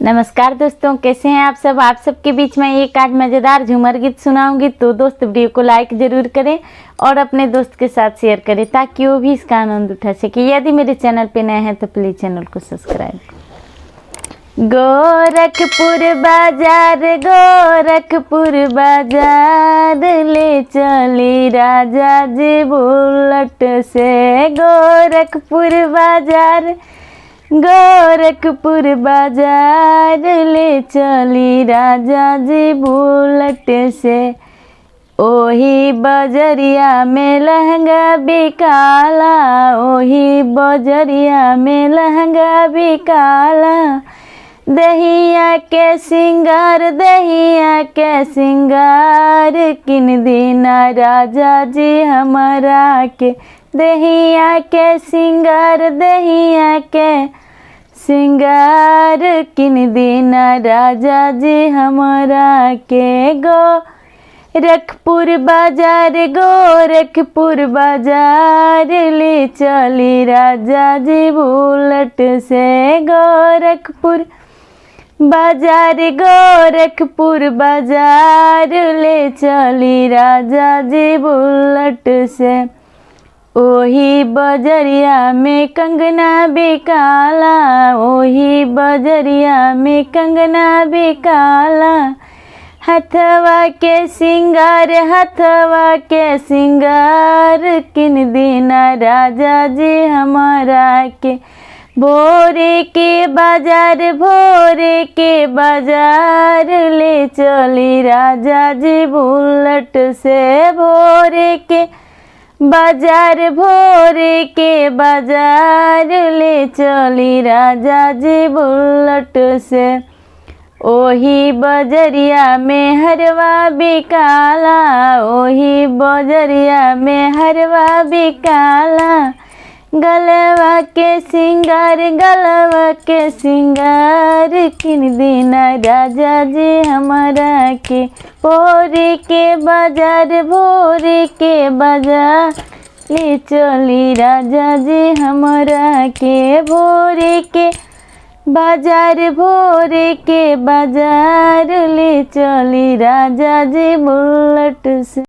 नमस्कार दोस्तों, कैसे हैं आप सब। आप सबके बीच में एक आज मज़ेदार झूमर गीत सुनाऊंगी, तो दोस्त वीडियो को लाइक ज़रूर करें और अपने दोस्त के साथ शेयर करें ताकि वो भी इसका आनंद उठा सके। यदि मेरे चैनल पे नए हैं तो प्लीज़ चैनल को सब्सक्राइब। गोरखपुर बाजार ले चली राजा जी बुलेट से। गोरखपुर बाजार ले चली राजा जी बुलेट से। ओही बजरिया में लहंगा बिकाला, ओही बजरिया में लहंगा बिकाला। दहिया के सिंगार किन दीना राजा जी हमारा के। दहिया के सिंगार किन दीना राजा जी हमारा के। गोरखपुर बाजार ले चली राजा जी बुलेट से। गोरखपुर बाजार ले चली राजा जी बुलेट से। ओही बजरिया में कंगना बिकाला, ओही बजरिया में कंगना बिकाला। हथवा के सिंगार किन दीना राजा जी हमारा के। भोरे के बाजार ले चली राजा जी बुलेट से। भोरे के बाजार ले चली राजा जी बुलेट से। ओही बजरिया में हरवा बिकाला, ओही बजरिया में हरवा बिकाला। गलवा के सिंगार किन दीना राजा जी हमारा के। भोरे के बाजार ले चली राजा जी हमारा के। भोरे के बाजार ले चली राजा जी बुलेट से।